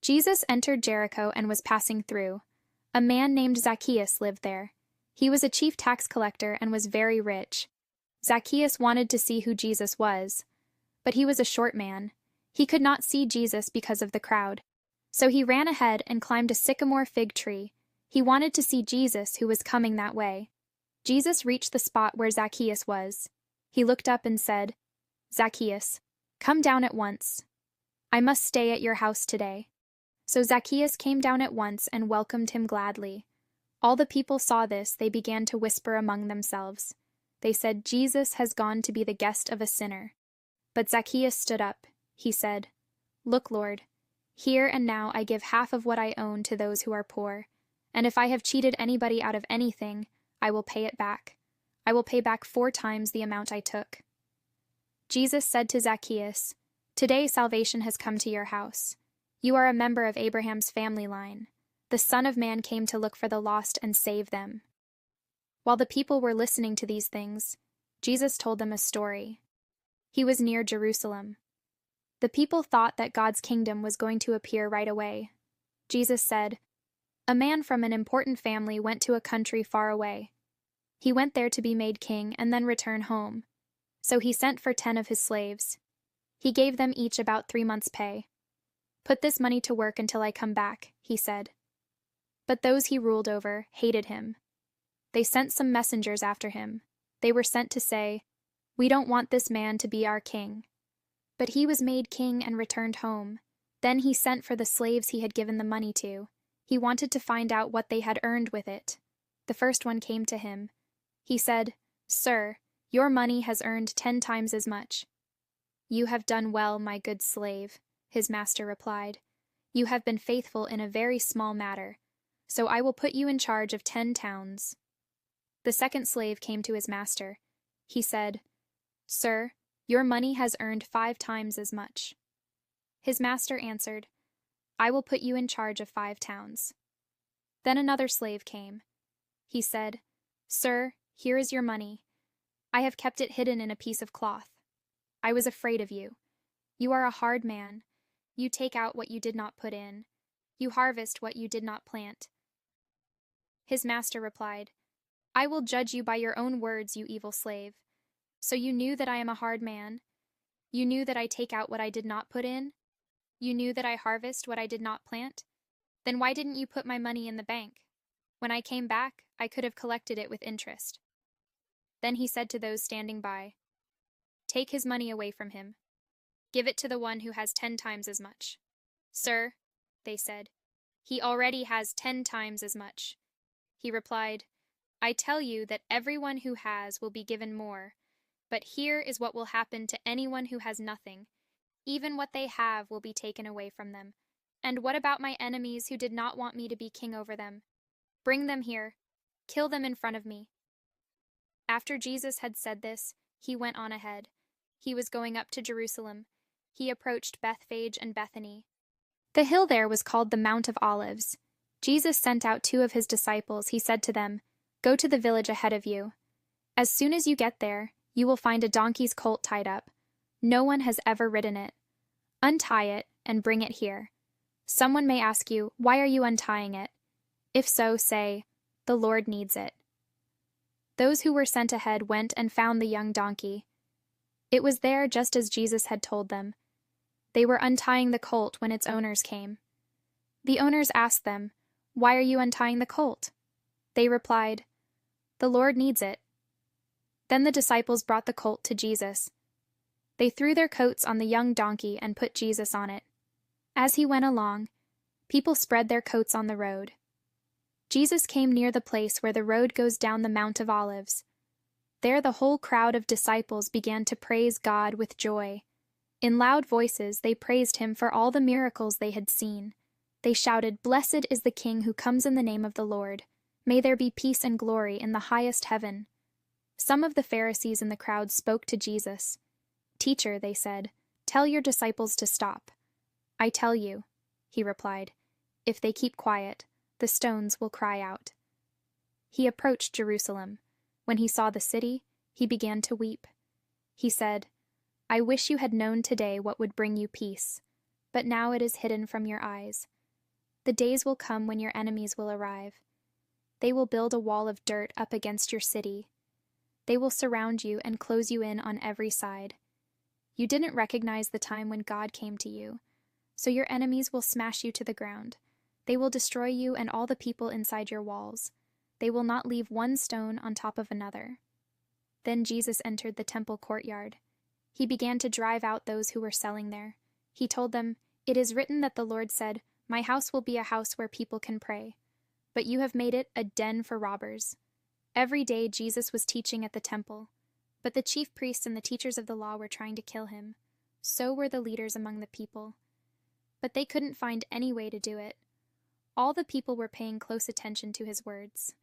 Jesus entered Jericho and was passing through. A man named Zacchaeus lived there. He was a chief tax collector and was very rich. Zacchaeus wanted to see who Jesus was, but he was a short man. He could not see Jesus because of the crowd. So he ran ahead and climbed a sycamore fig tree. He wanted to see Jesus, who was coming that way. Jesus reached the spot where Zacchaeus was. He looked up and said, "Zacchaeus, come down at once. I must stay at your house today." So Zacchaeus came down at once and welcomed him gladly. All the people saw this. They began to whisper among themselves. They said, "Jesus has gone to be the guest of a sinner." But Zacchaeus stood up. He said, "Look, Lord, here and now I give half of what I own to those who are poor, and if I have cheated anybody out of anything, I will pay it back. I will pay back 4 times the amount I took." Jesus said to Zacchaeus, "Today salvation has come to your house. You are a member of Abraham's family line. The Son of Man came to look for the lost and save them." While the people were listening to these things, Jesus told them a story. He was near Jerusalem. The people thought that God's kingdom was going to appear right away. Jesus said, "A man from an important family went to a country far away. He went there to be made king and then return home. So he sent for 10 of his slaves. He gave them each about 3 months' pay. 'Put this money to work until I come back,' he said. But those he ruled over hated him. They sent some messengers after him. They were sent to say, 'We don't want this man to be our king.' But he was made king and returned home. Then he sent for the slaves he had given the money to. He wanted to find out what they had earned with it. The first one came to him. He said, 'Sir, your money has earned 10 times as much.' 'You have done well, my good slave,' his master replied. 'You have been faithful in a very small matter, so I will put you in charge of 10 towns. The second slave came to his master. He said, 'Sir, your money has earned 5 times as much.' His master answered, 'I will put you in charge of 5 towns. Then another slave came. He said, 'Sir, here is your money. I have kept it hidden in a piece of cloth. I was afraid of you. You are a hard man. You take out what you did not put in. You harvest what you did not plant.' His master replied, 'I will judge you by your own words, you evil slave. So you knew that I am a hard man? You knew that I take out what I did not put in? You knew that I harvest what I did not plant? Then why didn't you put my money in the bank? When I came back, I could have collected it with interest.' Then he said to those standing by, 'Take his money away from him. Give it to the one who has 10 times as much.' 'Sir,' they said, 'he already has 10 times as much.' He replied, 'I tell you that everyone who has will be given more. But here is what will happen to anyone who has nothing. Even what they have will be taken away from them. And what about my enemies who did not want me to be king over them? Bring them here. Kill them in front of me.' After Jesus had said this, he went on ahead. He was going up to Jerusalem. He approached Bethphage and Bethany. The hill there was called the Mount of Olives. Jesus sent out 2 of his disciples. He said to them, 'Go to the village ahead of you. As soon as you get there, you will find a donkey's colt tied up. No one has ever ridden it. Untie it and bring it here. Someone may ask you, "Why are you untying it?" If so, say, "The Lord needs it." Those who were sent ahead went and found the young donkey. It was there just as Jesus had told them. They were untying the colt when its owners came. The owners asked them, "Why are you untying the colt?" They replied, "The Lord needs it." Then the disciples brought the colt to Jesus. They threw their coats on the young donkey and put Jesus on it. As he went along, people spread their coats on the road. Jesus came near the place where the road goes down the Mount of Olives. There the whole crowd of disciples began to praise God with joy. In loud voices they praised him for all the miracles they had seen. They shouted, "Blessed is the King who comes in the name of the Lord. May there be peace and glory in the highest heaven." Some of the Pharisees in the crowd spoke to Jesus. "Teacher," they said, "tell your disciples to stop." "I tell you," he replied, "if they keep quiet, the stones will cry out." He approached Jerusalem. When he saw the city, he began to weep. He said, "I wish you had known today what would bring you peace. but now it is hidden from your eyes. The days will come when your enemies will arrive. They will build a wall of dirt up against your city. They will surround you and close you in on every side. You didn't recognize the time when God came to you, so your enemies will smash you to the ground. They will destroy you and all the people inside your walls. They will not leave one stone on top of another. Then Jesus entered the temple courtyard. He began to drive out those who were selling there. He told them, "It is written that the Lord said, 'My house will be a house where people can pray.' But you have made it a den for robbers." Every day Jesus was teaching at the temple, but the chief priests and the teachers of the law were trying to kill him. So were the leaders among the people. But they couldn't find any way to do it. All the people were paying close attention to his words.